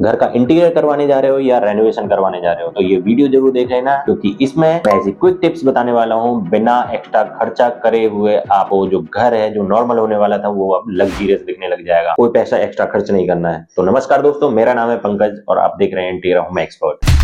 घर का इंटीरियर करवाने जा रहे हो या रेनोवेशन करवाने जा रहे हो तो ये वीडियो जरूर देख लेना, क्योंकि इसमें मैं ऐसी क्विक टिप्स बताने वाला हूँ बिना एक्स्ट्रा खर्चा करे हुए। आपको जो घर है जो नॉर्मल होने वाला था वो अब लग्जरियस दिखने लग जाएगा, कोई पैसा एक्स्ट्रा खर्च नहीं करना है। तो नमस्कार दोस्तों, मेरा नाम है पंकज और आप देख रहे हैं इंटीरियर होम एक्सपर्ट।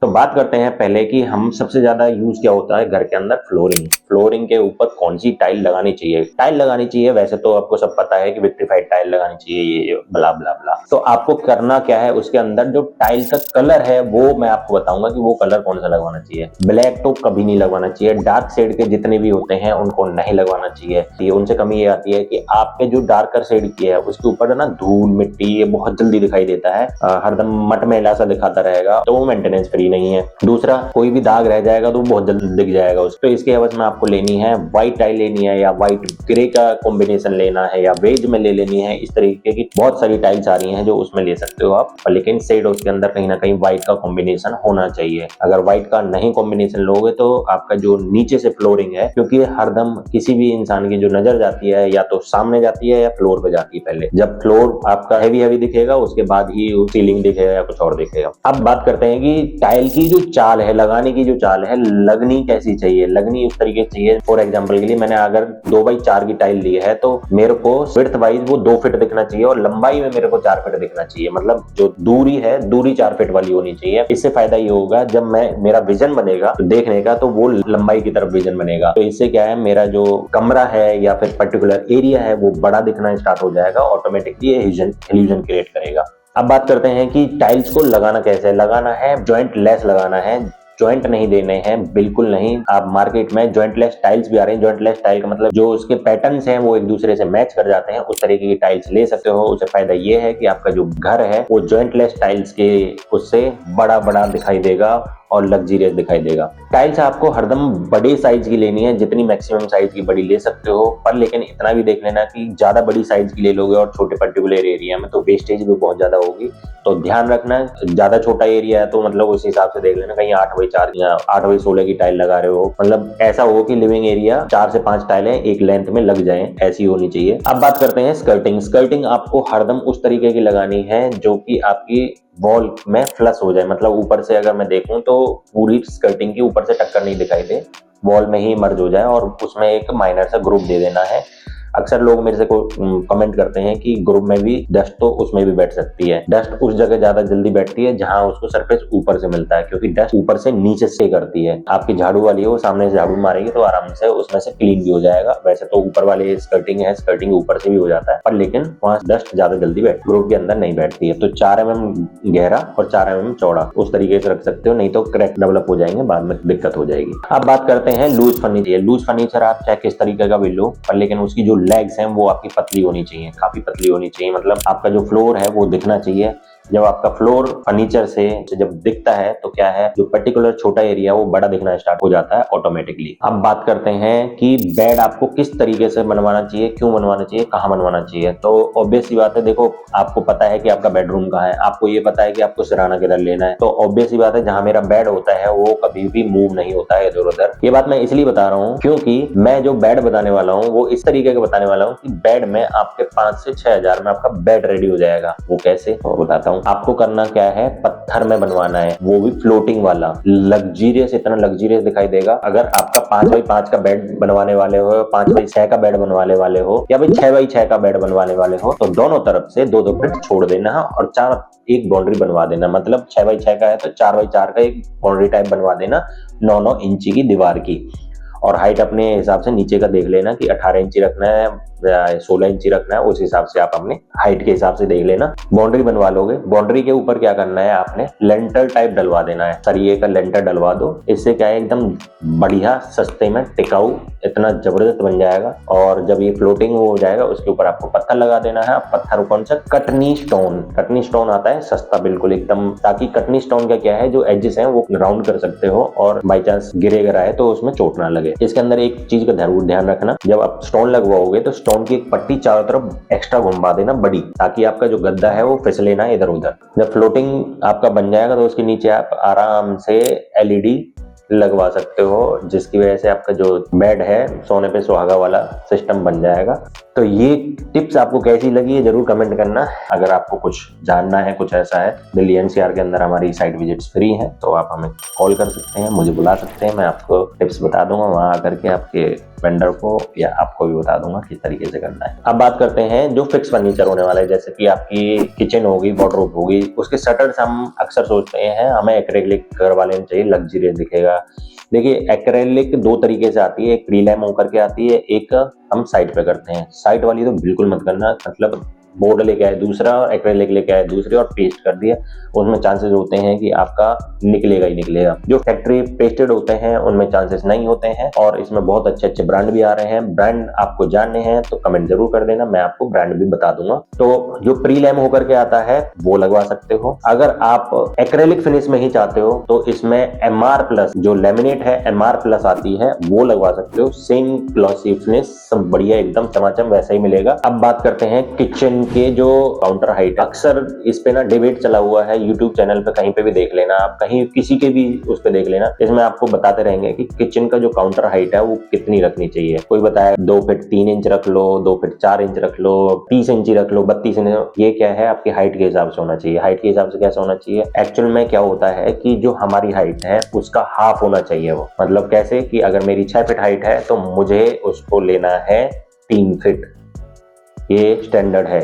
तो बात करते हैं पहले कि हम सबसे ज्यादा यूज क्या होता है घर के अंदर, फ्लोरिंग के ऊपर कौन सी टाइल लगानी चाहिए। टाइल लगानी चाहिए, वैसे तो आपको सब पता है कि विट्रिफाइड टाइल लगानी चाहिए, ये ब्ला ब्ला ब्ला। तो आपको करना क्या है, उसके अंदर जो टाइल का कलर है वो मैं आपको बताऊंगा कि वो कलर कौन सा लगवाना चाहिए। ब्लैक तो कभी नहीं लगवाना चाहिए, डार्क शेड के जितने भी होते हैं उनको नहीं लगवाना चाहिए। उनसे कमी ये आती है कि आपके जो डार्कर शेड की है उसके ऊपर ना धूल मिट्टी ये बहुत जल्दी दिखाई देता है, हरदम मटमैला सा दिखाता रहेगा, तो वो मेंटेनेंस फ्री नहीं है। दूसरा, कोई भी दाग रह जाएगा तो बहुत जल्दी दिख जाएगा उस पे। इसके एवज में आपको लेनी है व्हाइट टाइल लेनी है, या व्हाइट ग्रे का कॉम्बिनेशन लेना है, या बेज में ले लेनी है। इस तरीके की बहुत सारी टाइल्स आ रही हैं जो उसमें ले सकते हो आप, लेकिन शेड उसके अंदर कहीं ना कहीं व्हाइट का कॉम्बिनेशन होना चाहिए। अगर व्हाइट का नहीं कॉम्बिनेशन लोगे तो आपका जो नीचे से फ्लोरिंग है, क्योंकि हरदम किसी भी इंसान की जो नजर जाती है या तो सामने जाती है या फ्लोर पे जाती है। पहले जब फ्लोर आपका हैवी दिखेगा उसके बाद ही सीलिंग दिखेगा या कुछ और दिखेगा। अब बात करते हैं कि टाइल की जो चाल है, लगाने की जो चाल है, लगनी कैसी चाहिए। लगनी उस तरीके से चाहिए, फॉर एग्जांपल के लिए मैंने अगर 2x4 की टाइल ली है तो मेरे को विड्थ वाइज वो 2 फीट दिखना चाहिए और लंबाई में मेरे को 4 फीट दिखना चाहिए। मतलब जो दूरी है, दूरी 4 फीट वाली होनी चाहिए। इससे फायदा ये होगा जब मेरा विजन बनेगा तो देखने का, तो वो लंबाई की तरफ विजन बनेगा। तो इससे क्या है, मेरा जो कमरा है या फिर पर्टिकुलर एरिया है वो बड़ा दिखना स्टार्ट हो जाएगा, ऑटोमेटिकली इल्यूजन क्रिएट करेगा। अब बात करते हैं कि टाइल्स को लगाना कैसे। लगाना है जॉइंट लेस लगाना है, जॉइंट नहीं देने हैं, बिल्कुल नहीं। आप मार्केट में जॉइंट लेस टाइल्स भी आ रही हैं। जॉइंट लेस टाइल का मतलब जो उसके पैटर्न्स हैं वो एक दूसरे से मैच कर जाते हैं, उस तरीके की टाइल्स ले सकते हो। उससे फायदा ये है कि आपका जो घर है वो जॉइंट लेस टाइल्स के उससे बड़ा दिखाई देगा और लग्जरियस दिखाई देगा। टाइल्स आपको हरदम बड़े साइज की लेनी है, जितनी मैक्सिमम साइज की बड़ी ले सकते हो, पर लेकिन इतना भी देख लेना कि ज्यादा बड़ी साइज की ले लोगे और छोटे पर्टिकुलर एरिया में तो वेस्टेज भी बहुत ज्यादा होगी। तो ध्यान रखना, ज्यादा छोटा एरिया है तो मतलब उस हिसाब से देख लेना, कहीं 8x4 या 8x16 की टाइल लगा रहे हो, मतलब ऐसा हो कि लिविंग एरिया 4 से 5 टाइलें एक लेंथ में लग जाए, ऐसी होनी चाहिए। अब बात करते हैं स्कर्टिंग आपको हरदम उस तरीके की लगानी है जो कि आपकी वॉल में फ्लश हो जाए। मतलब ऊपर से अगर मैं देखूं तो पूरी स्कर्टिंग की ऊपर से टक्कर नहीं दिखाई दे, वॉल में ही मर्ज हो जाए, और उसमें एक माइनर सा ग्रुप दे देना है। अक्सर लोग मेरे से कमेंट करते हैं कि ग्रुप में भी डस्ट तो उसमें भी बैठ सकती है। डस्ट उस जगह ज्यादा जल्दी बैठती है जहां उसको सरफेस ऊपर से मिलता है, क्योंकि डस्ट ऊपर से नीचे से करती है। आपकी झाड़ू वाली है वो सामने से झाड़ू मारेगी तो आराम से उसमें से क्लीन भी हो जाएगा। वैसे तो ऊपर वाले स्कर्टिंग ऊपर से भी हो जाता है, पर लेकिन वहां डस्ट ज्यादा जल्दी ग्रुप के अंदर नहीं बैठती है। तो 4 mm गहरा और 4 mm चौड़ा उस तरीके से रख सकते हो, नहीं तो क्रैक डेवलप हो जाएंगे, बाद में दिक्कत हो जाएगी। अब बात करते हैं लूज फर्नीचर। लूज फर्नीचर आप चाहे किस तरीके का भी लो, पर लेकिन उसकी जो लेग्स हैं वो आपकी पतली होनी चाहिए, काफी पतली होनी चाहिए। मतलब आपका जो फ्लोर है वो दिखना चाहिए। जब आपका फ्लोर फर्नीचर से जब दिखता है तो क्या है, जो पर्टिकुलर छोटा एरिया वो बड़ा दिखना स्टार्ट हो जाता है ऑटोमेटिकली। अब बात करते हैं कि बेड आपको किस तरीके से बनवाना चाहिए, क्यों बनवाना चाहिए, कहाँ बनवाना चाहिए। तो ऑब्वियस सी बात है, देखो आपको पता है कि आपका बेडरूम कहाँ है, आपको ये पता है कि आपको सिरहाना किधर लेना है, तो ऑब्वियस सी बात है जहां मेरा बेड होता है वो कभी भी मूव नहीं होता है इधर उधर। ये बात मैं इसलिए बता रहा हूँ क्योंकि मैं जो बेड बताने वाला हूँ वो इस तरीके का बताने वाला हूँ कि बेड में आपके 5 से 6 हजार में आपका बेड रेडी हो जाएगा। वो कैसे, वो बताता हूँ। आपको करना क्या है, पत्थर में बनवाना है, वो भी फ्लोटिंग वाला, लग्जरियस, इतना लग्जरियस दिखाई देगा। अगर आपका 5x5 का बेड बनवाने वाले हो, 5x6 का बेड बनवाने वाले हो, या भाई 6x6 का बेड बनवाने वाले हो, तो दोनों तरफ से 2-2 फीट छोड़ देना और 4 एक बाउंड्री बनवा देना। मतलब 6x6 का है तो 4x4 का एक बाउंड्री टाइप बनवा देना, 9-9 इंची की दीवार की। और हाइट अपने हिसाब से नीचे का देख लेना कि 18 इंची रखना है या 16 इंची रखना है, उस हिसाब से आप अपने हाइट के हिसाब से देख लेना। बाउंड्री बनवा लोगे, बाउंड्री के ऊपर क्या करना है, आपने लेंटर टाइप डलवा देना है, सरिये का लेंटर डलवा दो। इससे क्या है, एकदम बढ़िया सस्ते में टिकाऊ इतना जबरदस्त बन जाएगा। और जब ये फ्लोटिंग हो जाएगा उसके ऊपर आपको पत्थर लगा देना है। पत्थर कौन सा, कटनी स्टोन आता है सस्ता बिल्कुल एकदम, ताकि कटनी स्टोन का क्या है, जो एजेस हैं वो राउंड कर सकते हो और बाई चांस गिरे गिराए तो उसमें चोट ना लगे। इसके अंदर एक चीज का जरूर ध्यान रखना, जब आप स्टोन लगवाओगे तो स्टोन की एक पट्टी चारों तरफ एक्स्ट्रा घुमा देना बड़ी, ताकि आपका जो गद्दा है वो फिसले ना इधर उधर। जब फ्लोटिंग आपका बन जाएगा तो उसके नीचे आप आराम से एलईडी लगवा सकते हो, जिसकी वजह से आपका जो बेड है सोने पे सुहागा वाला सिस्टम बन जाएगा। तो ये टिप्स आपको कैसी लगी है जरूर कमेंट करना। अगर आपको कुछ जानना है, कुछ ऐसा है, दिल्ली एनसीआर के अंदर हमारी साइट विजिट्स फ्री हैं, तो आप हमें कॉल कर सकते हैं, मुझे बुला सकते हैं, मैं आपको टिप्स बता दूंगा वहां आकर के, आपके वेंडर को या आपको भी बता दूंगा किस तरीके से करना है। अब बात करते हैं जो फिक्स फर्नीचर होने वाला है, जैसे कि आपकी किचन होगी, वार्डरोब होगी, उसके शटर्स हम अक्सर सोचते हैं हमें एक्रेलिक करवा लेना चाहिए, लग्जरियस दिखेगा। देखिए एक्रेलिक दो तरीके से आती है, एक प्रीलैम होकर के आती है, एक हम साइड पे करते हैं। साइड वाली तो बिल्कुल मत करना, मतलब बोर्ड लेके आए दूसरा और एक्रेलिक लेके आए दूसरे और पेस्ट कर दिया, उसमें चांसेस होते हैं कि आपका निकलेगा ही निकलेगा। जो फैक्ट्री पेस्टेड होते हैं उनमें चांसेस नहीं होते हैं, और इसमें बहुत अच्छे अच्छे ब्रांड भी आ रहे हैं। ब्रांड आपको जानने हैं तो कमेंट जरूर कर देना, मैं आपको ब्रांड भी बता दूंगा। तो जो प्रीलैम होकर के आता है वो लगवा सकते हो। अगर आप एक्रेलिक फिनिश में ही चाहते हो तो इसमें एमआर प्लस जो लेमिनेट है, एमआर प्लस आती है, वो लगवा सकते हो। सेम ग्लॉसी फिनिश, सब बढ़िया एकदम चमाचम वैसा ही मिलेगा। अब बात करते हैं किचन के जो काउंटर हाइट, अक्सर इस पे ना डिबेट चला हुआ है, यूट्यूब चैनल पे कहीं पे भी देख लेना आप, कहीं किसी के भी उस पे देख लेना, इसमें आपको बताते रहेंगे कि किचन का जो काउंटर हाइट है वो कितनी रखनी चाहिए। कोई बताया 2 फीट 3 इंच रख लो, 2 फीट 4 इंच रख लो, 30 इंच रख लो, 32 इंच। ये क्या है, आपकी हाइट के हिसाब से होना चाहिए। हाइट के हिसाब से कैसे होना चाहिए, एक्चुअल में क्या होता है कि जो हमारी हाइट है उसका हाफ होना चाहिए। वो मतलब कैसे कि अगर मेरी 6 फीट हाइट है तो मुझे उसको लेना है 3 फीट, ये स्टैंडर्ड है।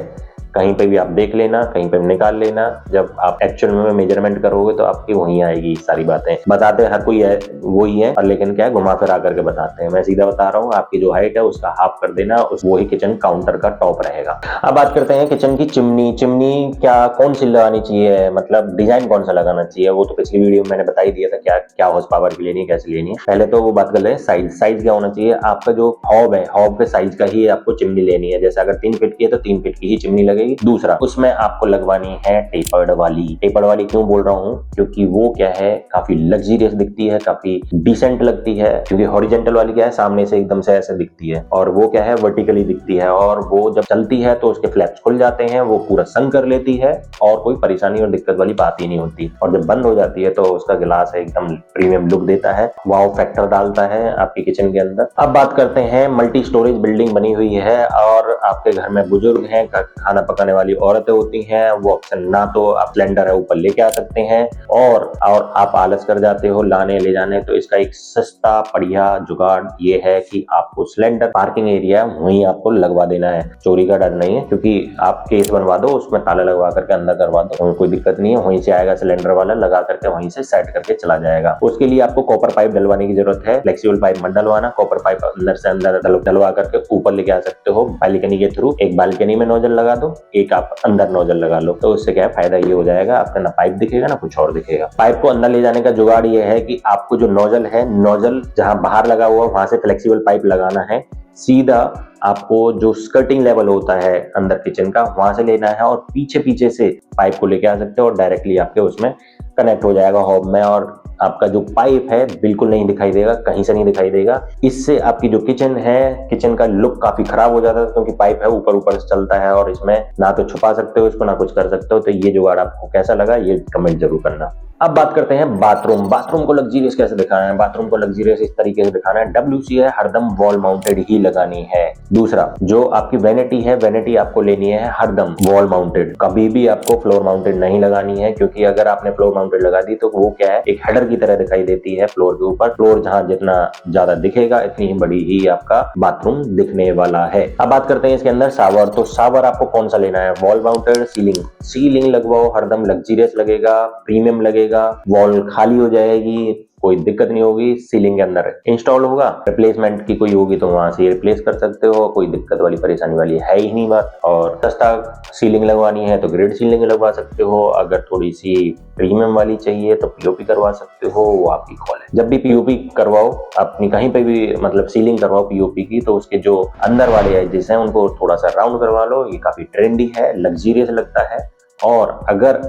कहीं पे भी आप देख लेना, कहीं पे भी निकाल लेना, जब आप एक्चुअल में मेजरमेंट करोगे तो आपकी वहीं आएगी सारी बातें। बताते हर कोई है वही है, और लेकिन क्या है घुमा फिरा करके बताते हैं। मैं सीधा बता रहा हूँ, आपकी जो हाइट है उसका हाफ कर देना, वही किचन काउंटर का टॉप रहेगा। अब बात करते हैं किचन की चिमनी। चिमनी क्या कौन सी लगानी चाहिए, मतलब डिजाइन कौन सा लगाना चाहिए, वो तो पिछली वीडियो में मैंने बता ही दिया था क्या क्या हॉर्स पावर की लेनी है, कैसे लेनी है। पहले तो वो बात कर ले साइज। साइज क्या होना चाहिए, आपका जो हॉब है, हॉब के साइज का ही आपको चिमनी लेनी है। जैसे अगर 3 फीट की है तो 3 फीट की ही चिमनी लगेगी। दूसरा, उसमें आपको लगवानी है टेपर्ड वाली। टेपर्ड वाली क्यों बोल रहा हूँ, क्योंकि वो क्या है काफी लग्जरियस दिखती है, काफी डिसेंट लगती है। क्योंकि हॉरिजेंटल वाली क्या है सामने से एकदम से ऐसे दिखती है, और वो क्या है वर्टिकली दिखती है, और वो जब चलती है तो उसके फ्लैप्स खुल जाते हैं, वो पूरा सन कर लेती है और कोई परेशानी और दिक्कत वाली बात ही नहीं होती। और जब बंद हो जाती है तो उसका गिलास एकदम प्रीमियम लुक देता है, वाव फैक्टर डालता है आपकी किचन के अंदर। अब बात करते हैं, मल्टी स्टोरेज बिल्डिंग बनी हुई है और आपके घर में बुजुर्ग हैं, खाना पकाने वाली औरतें होती हैं, वो ऑप्शन ना तो आप सिलेंडर है ऊपर लेके आ सकते हैं, और आप आलस कर जाते हो लाने ले जाने, तो इसका एक सस्ता बढ़िया जुगाड़ ये है कि आपको सिलेंडर पार्किंग एरिया वहीं आपको लगवा देना है। चोरी का डर नहीं है, क्योंकि आप केस बनवा दो, उसमें ताला लगवा करके अंदर करवा दो, कोई दिक्कत नहीं है। वहीं से आएगा सिलेंडर वाला, लगा करके वहीं से सेट करके चला जाएगा। उसके लिए आपको कॉपर पाइप डलवाने की जरूरत है, फ्लेक्सिबल पाइप मत डलवाना, कॉपर पाइप अंदर से अंदर डलवा करके ऊपर लेके आ सकते हो बालकनी के थ्रू। एक बालकनी में नोजल लगा दो, एक आप अंदर नोजल लगा लो, तो उससे क्या है फायदा ये हो जाएगा, आपका ना पाइप दिखेगा ना कुछ और दिखेगा। पाइप को अंदर ले जाने का जुगाड़ ये है कि आपको जो नोजल है, नोजल जहां बाहर लगा हुआ वहां से फ्लेक्सिबल पाइप लगाना है, सीधा आपको जो स्कर्टिंग लेवल होता है अंदर किचन का वहां से लेना है, और पीछे पीछे से पाइप को लेके आ सकते हो और डायरेक्टली आपके उसमें कनेक्ट हो जाएगा हॉब में, और आपका जो पाइप है बिल्कुल नहीं दिखाई देगा, कहीं से नहीं दिखाई देगा। इससे आपकी जो किचन है, किचन का लुक काफी खराब हो जाता है, क्योंकि पाइप है ऊपर ऊपर से चलता है, और इसमें ना तो छुपा सकते हो इसको ना कुछ कर सकते हो। तो ये जुगाड़ आपको कैसा लगा ये कमेंट जरूर करना। अब बात करते हैं बाथरूम। बाथरूम को लग्जरियस कैसे दिखाना है, बाथरूम को लग्जरियस इस तरीके से दिखाना है, WC है हरदम वॉल माउंटेड ही लगानी है। दूसरा, जो आपकी वैनिटी है, वैनिटी आपको लेनी है हरदम वॉल माउंटेड, कभी भी आपको फ्लोर माउंटेड नहीं लगानी है, क्योंकि अगर आपने फ्लोर माउंटेड लगा दी तो वो क्या है एक हेडर की तरह दिखाई देती है फ्लोर के ऊपर। फ्लोर जहां जितना ज्यादा दिखेगा इतनी ही बड़ी ही आपका बाथरूम दिखने वाला है। अब बात करते हैं इसके अंदर शावर। तो शावर आपको कौन सा लेना है, वॉल माउंटेड, सीलिंग। सीलिंग लगवाओ, हरदम लग्जरियस लगेगा, प्रीमियम लगेगा, वॉल खाली हो जाएगी, कोई दिक्कत नहीं होगी। सीलिंग के अंदर इंस्टॉल होगा, रिप्लेसमेंट की कोई होगी तो वहां से रिप्लेस कर सकते हो, कोई दिक्कत वाली परेशानी वाली है ही नहीं बात। और सस्ता सीलिंग लगवानी है तो ग्रिड सीलिंग लगवा सकते हो, अगर थोड़ी सी प्रीमियम वाली चाहिए तो पीओपी करवा सकते हो, वो आपकी कॉल है। जब भी पीओपी करवाओ अपनी, कहीं पे भी मतलब सीलिंग करवाओ पीओपी की, तो उसके जो अंदर वाले एजेस हैं उनको थोड़ा सा राउंड करवा लो, ये काफी ट्रेंडी है, लग्जरियस लगता है। और अगर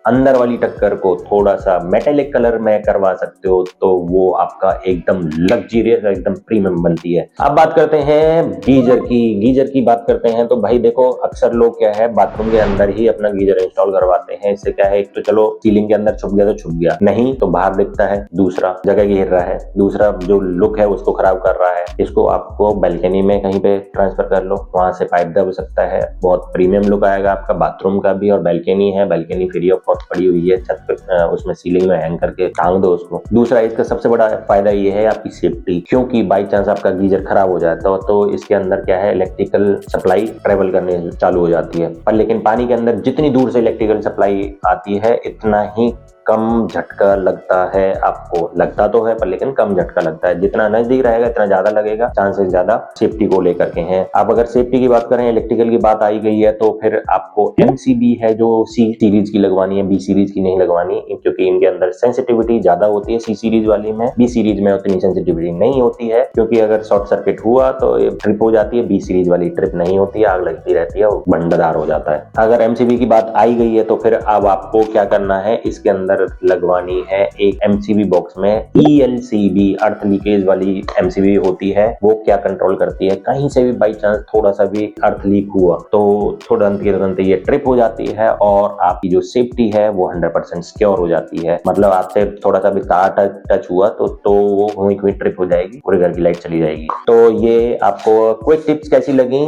अंदर वाली टक्कर को थोड़ा सा मेटेलिक कलर में करवा सकते हो तो वो आपका एकदम लग्जरियस, एकदम प्रीमियम बनती है। अब बात करते हैं गीजर की। गीजर की बात करते हैं तो भाई देखो, अक्सर लोग क्या है बाथरूम के अंदर ही अपना गीजर इंस्टॉल करवाते हैं। इससे क्या है, एक तो चलो सीलिंग के अंदर छुप गया तो छुप गया, नहीं तो बाहर दिखता है, दूसरा जगह घेर रहा है, दूसरा जो लुक है उसको खराब कर रहा है। इसको आपको बैल्कनी में कहीं पे ट्रांसफर कर लो, वहां से पाइप दब सकता है, बहुत प्रीमियम लुक आएगा आपका बाथरूम का भी। और बैल्कनी है, बैल्कनी फ्री ऑफ कॉस्ट पड़ी हुई है छत पे, उसमें सीलिंग में हैंग करके टांग दो उसको। दूसरा इसका सबसे बड़ा फायदा ये है आपकी सेफ्टी, क्योंकि बाई चांस आपका गीजर खराब हो जाता है तो इसके अंदर क्या है, इलेक्ट्रिकल सप्लाई ट्रेवल करने चालू हो जाती है। पर लेकिन पानी के अंदर जितनी दूर से इलेक्ट्रिकल सप्लाई आती है इतना ही कम झटका लगता है आपको। लगता तो है पर लेकिन कम झटका लगता है। जितना नजदीक रहेगा इतना ज्यादा लगेगा, चांसेस ज्यादा सेफ्टी को लेकर के हैं। अब अगर सेफ्टी की बात करें, इलेक्ट्रिकल की बात आई गई है तो फिर आपको एमसीबी है जो सी सीरीज की लगवानी है, बी सीरीज की नहीं लगवानी, क्योंकि इनके अंदर सेंसिटिविटी ज्यादा होती है सी सीरीज वाली में। बी सीरीज में उतनी सेंसिटिविटी नहीं होती है, क्योंकि अगर शॉर्ट सर्किट हुआ तो ट्रिप हो जाती है। बी सीरीज वाली ट्रिप नहीं होती है, आग लगती रहती है, भंडार हो जाता है। अगर एमसीबी की बात आई गई है तो फिर अब आपको क्या करना है, इसके अंदर लगवानी है एक एमसीबी बॉक्स में ELCB, अर्थ लीकेज वाली एमसीबी होती है। वो क्या कंट्रोल करती है, कहीं से भी बाई चांस थोड़ा सा भी अर्थ लीक हुआ तो तुरंत के तुरंत ये ट्रिप हो जाती है और आपकी जो सेफ्टी है वो 100% सिक्योर हो जाती है। मतलब आपसे थोड़ा सा भी तार टच हुआ तो वो वहीं ट्रिप हो जाएगी, पूरे घर की लाइट चली जाएगी। तो ये आपको क्विक टिप्स कैसी लगी